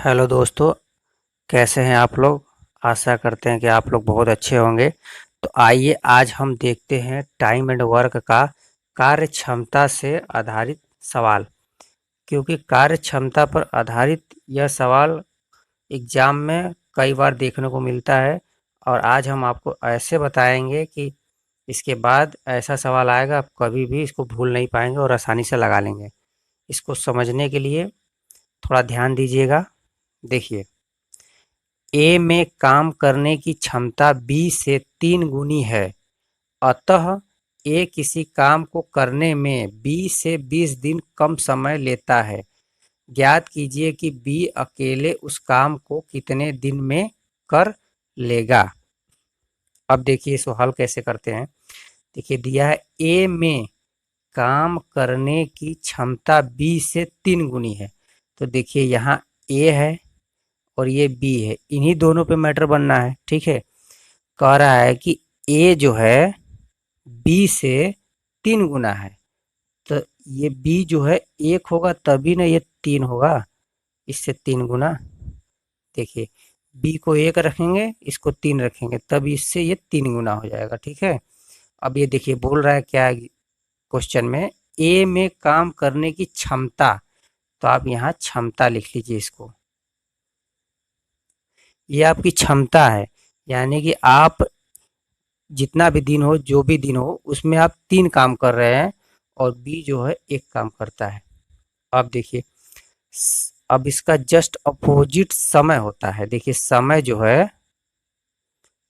Hello दोस्तों, कैसे हैं आप लोग। आशा करते हैं कि आप लोग बहुत अच्छे होंगे। तो आइए आज हम देखते हैं टाइम एंड वर्क का कार्य क्षमता से आधारित सवाल। क्योंकि कार्य क्षमता पर आधारित यह सवाल एग्जाम में कई बार देखने को मिलता है। और आज हम आपको ऐसे बताएंगे कि इसके बाद ऐसा सवाल आएगा, आप कभी भी इसको भूल नहीं पाएंगे और आसानी से लगा लेंगे। इसको समझने के लिए थोड़ा ध्यान दीजिएगा। देखिए, ए में काम करने की क्षमता बी से 3 गुनी है। अतः ए किसी काम को करने में बी से 20 दिन कम समय लेता है। ज्ञात कीजिए कि बी अकेले उस काम को कितने दिन में कर लेगा। अब देखिए इसको हल कैसे करते हैं। देखिए दिया है ए में काम करने की क्षमता बी से 3 गुनी है। तो देखिए यहाँ ए है और ये बी है, इन्हीं दोनों पे मैटर बनना है। ठीक है, कह रहा है कि ए जो है बी से 3 गुना है। तो ये बी जो है 1 होगा तभी ना ये 3 होगा, इससे 3 गुना। देखिए बी को 1 रखेंगे, इसको 3 रखेंगे, तब इससे ये 3 गुना हो जाएगा। ठीक है, अब ये देखिए बोल रहा है क्या है क्वेश्चन में, ए में काम करने की क्षमता। तो आप यहाँ क्षमता लिख लीजिए इसको, ये आपकी क्षमता है। यानी कि आप जितना भी दिन हो, जो भी दिन हो, उसमें आप 3 काम कर रहे हैं और बी जो है 1 काम करता है। अब देखिए अब इसका जस्ट अपोजिट समय होता है। देखिए समय जो है,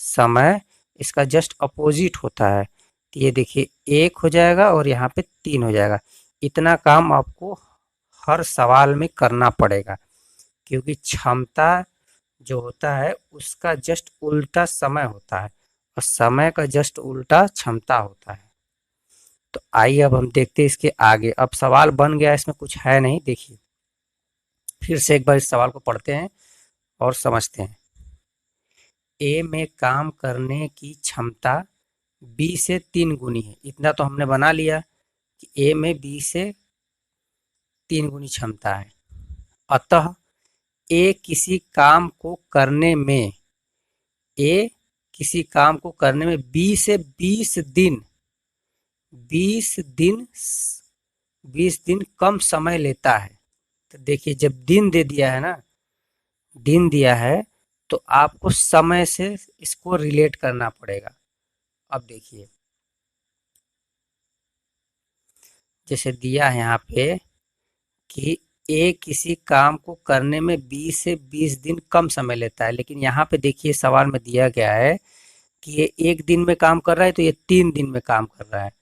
समय इसका जस्ट अपोजिट होता है। तो ये देखिए 1 हो जाएगा और यहाँ पे 3 हो जाएगा। इतना काम आपको हर सवाल में करना पड़ेगा, क्योंकि क्षमता जो होता है उसका जस्ट उल्टा समय होता है और समय का जस्ट उल्टा क्षमता होता है। तो आइए अब हम देखते हैं इसके आगे। अब सवाल बन गया, इसमें कुछ है नहीं। देखिए फिर से एक बार इस सवाल को पढ़ते हैं और समझते हैं। ए में काम करने की क्षमता बी से 3 गुनी है। इतना तो हमने बना लिया कि ए में बी से 3 गुनी क्षमता है। अतः ए किसी काम को करने में ए किसी काम को करने में बी से 20 दिन 20 दिन 20 दिन कम समय लेता है। तो देखिए जब दिन दे दिया है ना, दिन दिया है, तो आपको समय से इसको रिलेट करना पड़ेगा। अब देखिए जैसे दिया है यहाँ पे कि ए किसी काम को करने में 20 से 20 दिन कम समय लेता है, लेकिन यहाँ पे देखिए सवाल में दिया गया है कि ये 1 दिन में काम कर रहा है, तो ये 3 दिन में काम कर रहा है।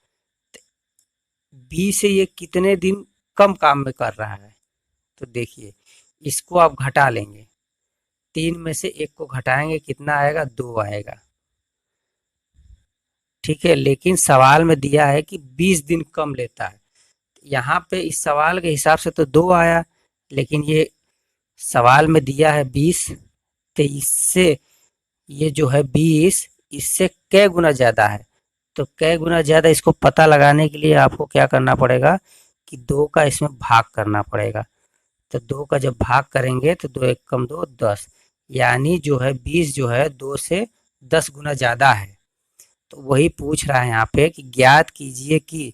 बी से ये कितने दिन कम काम में कर रहा है। तो देखिए इसको आप घटा लेंगे, 3 में से 1 को घटाएंगे, कितना आएगा, 2 आएगा। ठीक है, लेकिन सवाल में दिया है कि 20 दिन कम लेता है। यहाँ पे इस सवाल के हिसाब से तो 2 आया, लेकिन ये सवाल में दिया है 20, तो इससे ये जो है 20 इससे कै गुना ज़्यादा है। तो कै गुना ज़्यादा, इसको पता लगाने के लिए आपको क्या करना पड़ेगा कि 2 का इसमें भाग करना पड़ेगा। तो 2 का जब भाग करेंगे तो 2 एक कम 2 10, यानी जो है 20 जो है 2 से 10 गुना ज़्यादा है। तो वही पूछ रहा है यहाँ पे कि ज्ञात कीजिए कि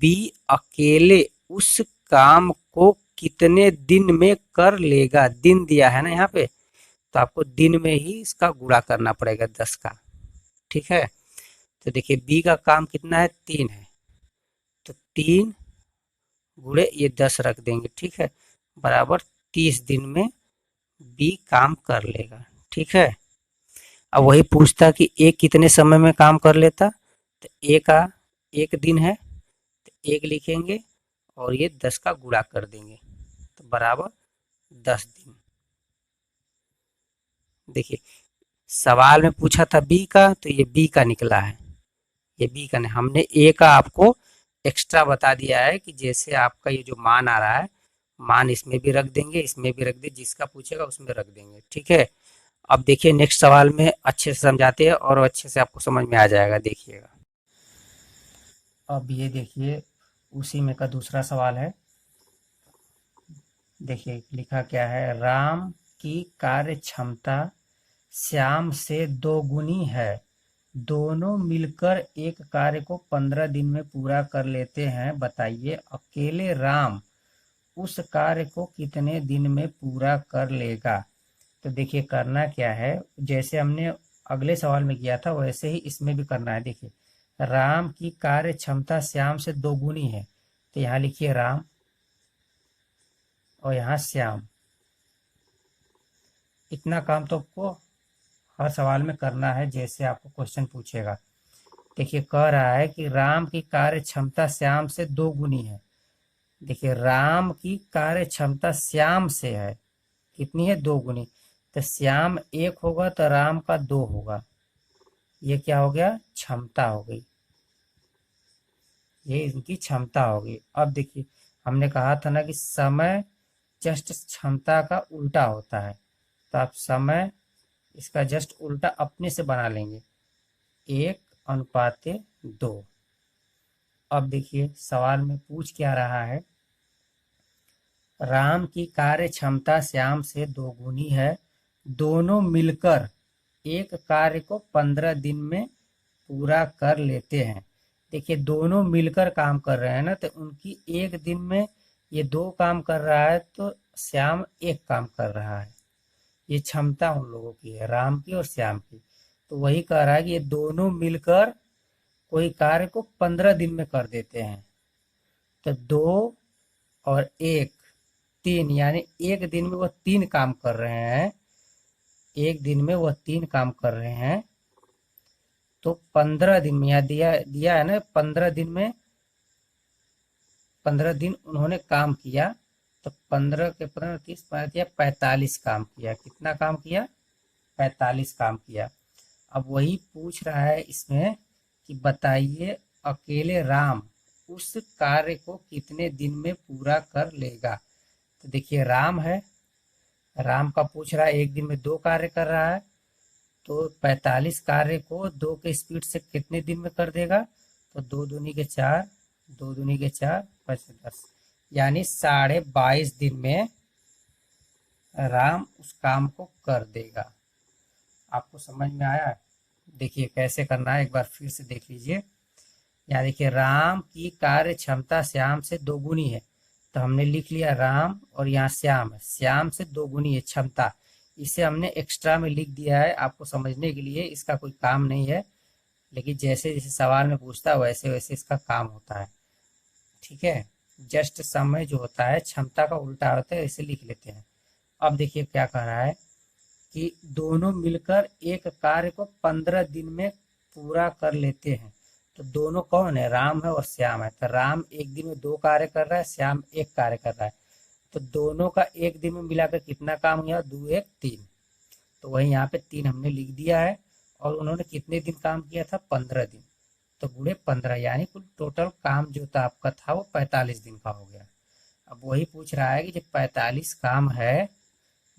बी अकेले उस काम को कितने दिन में कर लेगा। दिन दिया है ना यहाँ पे, तो आपको दिन में ही इसका गुणा करना पड़ेगा 10 का। ठीक है, तो देखिए बी का काम कितना है, 3 है, तो 3 गुणे ये 10 रख देंगे। ठीक है, बराबर 30 दिन में बी काम कर लेगा। ठीक है, अब वही पूछता कि ए कितने समय में काम कर लेता। तो ए का 1 दिन है, तो 1 लिखेंगे और ये 10 का गुणा कर देंगे, तो बराबर 10 दिन। देखिए सवाल में पूछा था बी का, तो ये बी का निकला है, ये बी का नहीं। हमने ए का आपको एक्स्ट्रा बता दिया है कि जैसे आपका ये जो मान आ रहा है, मान इसमें भी रख देंगे, इसमें भी रख देंगे, जिसका पूछेगा उसमें रख देंगे। ठीक है, अब देखिए नेक्स्ट सवाल में अच्छे से समझाते हैं और अच्छे से आपको समझ में आ जाएगा। देखिएगा अब ये देखिए उसी में का दूसरा सवाल है। देखिए लिखा क्या है, राम की कार्य क्षमता श्याम से दोगुनी है, दोनों मिलकर एक कार्य को 15 दिन में पूरा कर लेते हैं, बताइए अकेले राम उस कार्य को कितने दिन में पूरा कर लेगा। तो देखिए करना क्या है, जैसे हमने अगले सवाल में किया था वैसे ही इसमें भी करना है। देखिए राम की कार्य क्षमता श्याम से दोगुनी है, तो यहाँ लिखिए राम और यहाँ श्याम। इतना काम तो आपको हर सवाल में करना है जैसे आपको क्वेश्चन पूछेगा। देखिए कह रहा है कि राम की कार्य क्षमता श्याम से दोगुनी है। देखिए राम की कार्य क्षमता श्याम से है, कितनी है, दोगुनी। तो श्याम एक होगा तो राम का दो होगा, ये क्या हो गया, क्षमता हो गई, ये इनकी क्षमता होगी। अब देखिए हमने कहा था ना कि समय जस्ट क्षमता का उल्टा होता है, तो आप समय इसका जस्ट उल्टा अपने से बना लेंगे, 1:2। अब देखिए सवाल में पूछ क्या रहा है, राम की कार्य क्षमता श्याम से दोगुनी है, दोनों मिलकर एक कार्य को 15 दिन में पूरा कर लेते हैं। देखिए दोनों मिलकर काम कर रहे हैं ना, तो उनकी एक दिन में ये दो काम कर रहा है तो श्याम एक काम कर रहा है, ये क्षमता उन लोगों की है, राम की और श्याम की। तो वही कह रहा है कि ये दोनों मिलकर कोई कार्य को 15 दिन में कर देते हैं, तो 2 और 1 3, यानी एक दिन में वह 3 काम कर रहे हैं, एक दिन में वह 3 काम कर रहे हैं। तो 15 दिन में, यहाँ दिया दिया है ना 15 दिन में, 15 दिन उन्होंने काम किया, तो 15 के 15 30 दिया 45 काम किया। कितना काम किया, 45 काम किया। अब वही पूछ रहा है इसमें कि बताइए अकेले राम उस कार्य को कितने दिन में पूरा कर लेगा। तो देखिए राम है, राम का पूछ रहा है एक दिन में 2 कार्य कर रहा है, तो 45 कार्य को 2 के स्पीड से कितने दिन में कर देगा, तो 2 दूनी के 4, 2 दूनी के 4, 5 10, यानी 22.5 दिन में राम उस काम को कर देगा। आपको समझ में आया। देखिए कैसे करना है एक बार फिर से देख लीजिए। यहाँ देखिए राम की कार्य क्षमता श्याम से दोगुनी है, तो हमने लिख लिया राम और यहाँ श्याम है, श्याम से दोगुनी है क्षमता, इसे हमने एक्स्ट्रा में लिख दिया है आपको समझने के लिए, इसका कोई काम नहीं है, लेकिन जैसे जैसे सवाल में पूछता है वैसे वैसे इसका काम होता है। ठीक है, जस्ट समय जो होता है क्षमता का उल्टा होता है, इसे लिख लेते हैं। अब देखिए क्या कह रहा है कि दोनों मिलकर एक कार्य को 15 दिन में पूरा कर लेते हैं। तो दोनों कौन है, राम है और श्याम है। तो राम एक दिन में 2 कार्य कर रहा है, श्याम एक कार्य कर रहा है, तो दोनों का एक दिन में मिलाकर कितना काम हुआ, 2 1 3। तो वही यहाँ पे 3 हमने लिख दिया है। और उन्होंने कितने दिन काम किया था, 15 दिन, तो गुणे 15, यानी कुल टोटल काम जो था आपका था वो 45 दिन का हो गया। अब वही पूछ रहा है कि जब 45 काम है,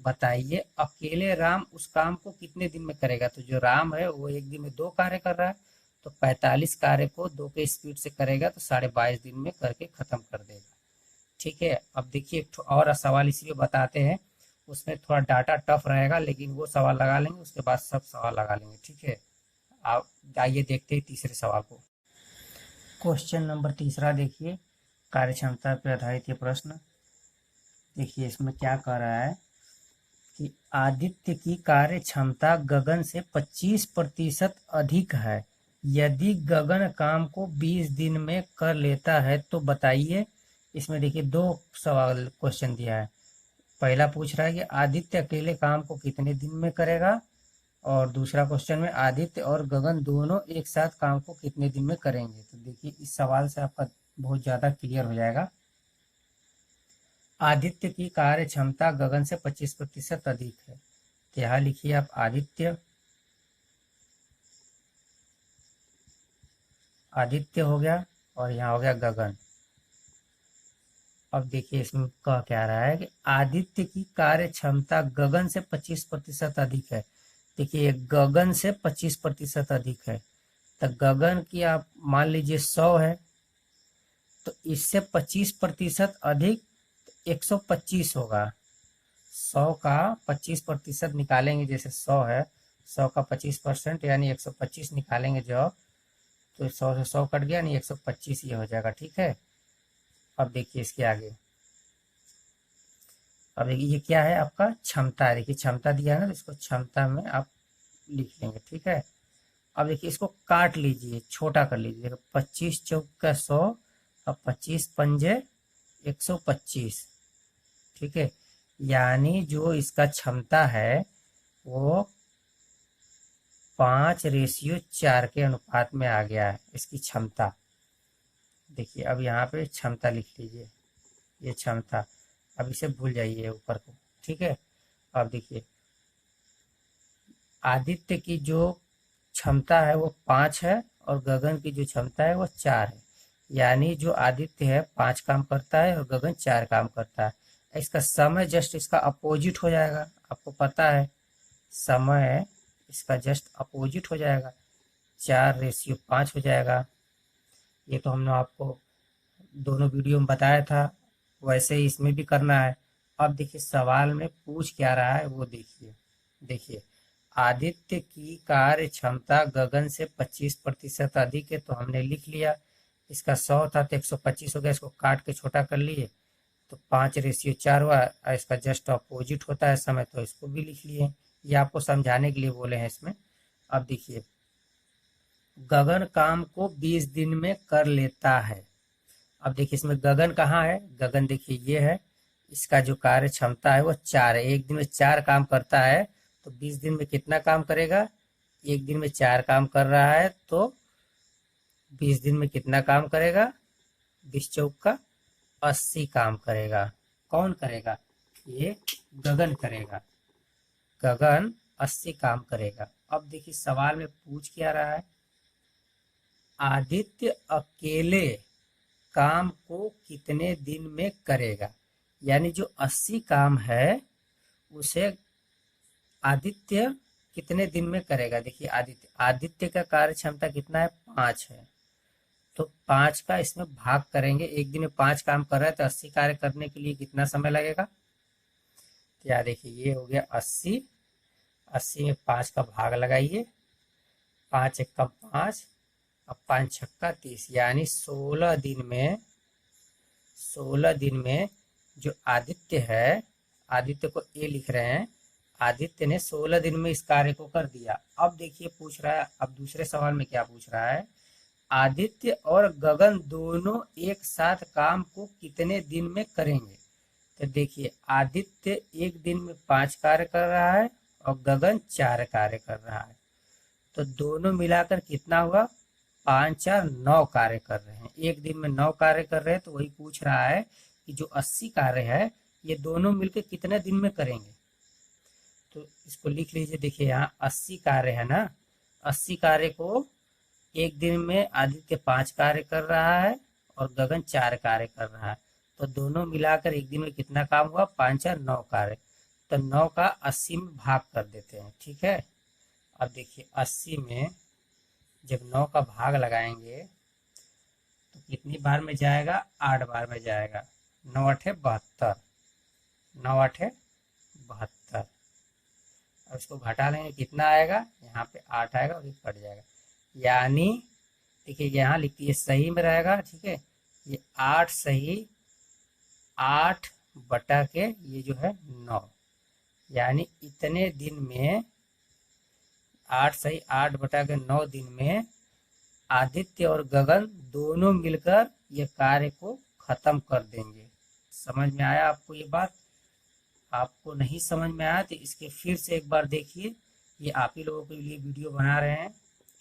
बताइए अकेले राम उस काम को कितने दिन में करेगा। तो जो राम है वो एक दिन में 2 कार्य कर रहा है, तो 45 कार्य को 2 के स्पीड से करेगा तो 22.5 दिन में करके खत्म कर देगा। ठीक है, अब देखिए एक और सवाल इसलिए बताते हैं, उसमें थोड़ा डाटा टफ रहेगा, लेकिन वो सवाल लगा लेंगे उसके बाद सब सवाल लगा लेंगे। ठीक है, आप आइए देखते हैं तीसरे सवाल को। क्वेश्चन नंबर तीसरा देखिए, कार्य क्षमता पर आधारित ये प्रश्न। देखिए इसमें क्या कह रहा है कि आदित्य की कार्य क्षमता गगन से 25% अधिक है, यदि गगन काम को 20 दिन में कर लेता है तो बताइए। इसमें देखिए 2 सवाल क्वेश्चन दिया है, पहला पूछ रहा है कि आदित्य अकेले काम को कितने दिन में करेगा, और दूसरा क्वेश्चन में आदित्य और गगन दोनों एक साथ काम को कितने दिन में करेंगे। तो देखिए इस सवाल से आपका बहुत ज़्यादा क्लियर हो जाएगा। आदित्य की कार्य क्षमता गगन से 25% अधिक है, तो यहाँ लिखिए आप आदित्य, आदित्य हो गया और यहाँ हो गया गगन। अब देखिए इसमें कह क्या रहा है कि आदित्य की कार्य क्षमता गगन से 25% अधिक है। देखिए गगन से 25% अधिक है, तो गगन की आप मान लीजिए 100 है, तो इससे 25% अधिक, 125 होगा। 100 का 25% निकालेंगे, जैसे 100 है, 100 का 25% यानी 125 निकालेंगे जब, तो 100 से 100 कट गया, यानी 125 ये हो जाएगा। ठीक है, अब देखिए इसके आगे, अब देखिए ये क्या है, आपका क्षमता है। देखिए क्षमता दिया है ना, तो इसको क्षमता में आप लिख लेंगे। ठीक है, अब देखिए इसको काट लीजिए, छोटा कर लीजिए। 25 चौक का 100, अब 25 पंजे 125। ठीक है, यानी जो इसका क्षमता है वो 5:4 के अनुपात में आ गया है, इसकी क्षमता। देखिए अब यहाँ पे क्षमता लिख लीजिए, ये क्षमता। अब इसे भूल जाइए ऊपर को। ठीक है, अब देखिए आदित्य की जो क्षमता है वो 5 है, और गगन की जो क्षमता है वो 4 है। यानी जो आदित्य है 5 काम करता है और गगन 4 काम करता है। इसका समय जस्ट इसका अपोजिट हो जाएगा, आपको पता है समय इसका जस्ट अपोजिट हो जाएगा, 4:5 हो जाएगा। ये तो हमने आपको दोनों वीडियो में बताया था, वैसे ही इसमें भी करना है। अब देखिए सवाल में पूछ क्या रहा है वो देखिए। देखिए आदित्य की कार्य क्षमता गगन से 25% अधिक है, तो हमने लिख लिया। इसका 100 था तो 125 हो गया, इसको काट के छोटा कर लिए तो 5:4 हुआ। इसका जस्ट अपोजिट होता है समय, तो इसको भी लिख लिए। ये आपको समझाने के लिए बोले हैं इसमें। अब देखिए गगन काम को 20 दिन में कर लेता है। अब देखिए इसमें गगन कहाँ है, गगन देखिए ये है, इसका जो कार्य क्षमता है वो 4 है। एक दिन में 4 काम करता है, तो 20 दिन में कितना काम करेगा, एक दिन में 4 काम कर रहा है तो 20 दिन में कितना काम करेगा, 20 चौक का 80 काम करेगा। कौन करेगा, ये गगन करेगा, गगन 80 काम करेगा। अब देखिए सवाल में पूछ क्या रहा है, आदित्य अकेले काम को कितने दिन में करेगा। यानी जो 80 काम है उसे आदित्य कितने दिन में करेगा। देखिए आदित्य का कार्य क्षमता कितना है, 5 है, तो 5 का इसमें भाग करेंगे। एक दिन में 5 काम कर रहा है तो 80 कार्य करने के लिए कितना समय लगेगा। तो यार देखिए ये हो गया 80, 80 में 5 का भाग लगाइए, 5 एकम 5, अब 5 छक्का 30, यानी 16 दिन में, 16 दिन में जो आदित्य है, आदित्य को ए लिख रहे हैं, आदित्य ने 16 दिन में इस कार्य को कर दिया। अब देखिए पूछ रहा है, अब दूसरे सवाल में क्या पूछ रहा है, आदित्य और गगन दोनों एक साथ काम को कितने दिन में करेंगे। तो देखिए आदित्य एक दिन में 5 कार्य कर रहा है और गगन 4 कार्य कर रहा है, तो दोनों मिलाकर कितना हुआ, 5 और 9 कार्य कर रहे हैं। एक दिन में 9 कार्य कर रहे हैं, तो वही पूछ रहा है कि जो 80 कार्य है ये दोनों मिलकर कितने दिन में करेंगे। तो इसको लिख लीजिए। देखिए यहाँ 80 कार्य है ना, 80 कार्य को एक दिन में आदित्य 5 कार्य कर रहा है और गगन 4 कार्य कर रहा है, तो दोनों मिलाकर एक दिन में कितना काम हुआ, 5 और 9 कार्य। तो 9 का 80 में भाग कर देते हैं। ठीक है, अब देखिए 80 में जब 9 का भाग लगाएंगे तो कितनी बार में जाएगा, 8 बार में जाएगा। 9 8 72, 9 8 72। अब इसको घटा लेंगे, कितना आएगा, यहाँ पे 8 आएगा और ये कट जाएगा। यानी देखिए यहाँ लिखती है सही में रहेगा। ठीक है, ये 8 सही 8 बटा के ये जो है 9, यानी इतने दिन में 8 सही 8 बटा के 9 दिन में आदित्य और गगन दोनों मिलकर ये कार्य को खत्म कर देंगे। समझ में आया आपको ये बात। आपको नहीं समझ में आया तो इसके फिर से एक बार देखिए। ये आप ही लोगों के लिए वीडियो बना रहे हैं,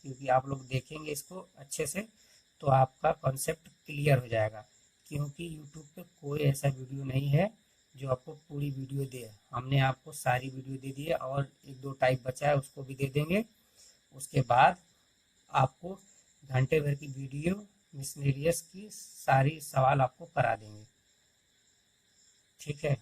क्योंकि आप लोग देखेंगे इसको अच्छे से तो आपका कॉन्सेप्ट क्लियर हो जाएगा। क्योंकि यूट्यूब पे कोई ऐसा वीडियो नहीं है जो आपको पूरी वीडियो दे। हमने आपको सारी वीडियो दे दी है, और 1-2 टाइप बचा है उसको भी दे देंगे। उसके बाद आपको घंटे भर की वीडियो मिसलेनियस की सारी सवाल आपको करा देंगे। ठीक है।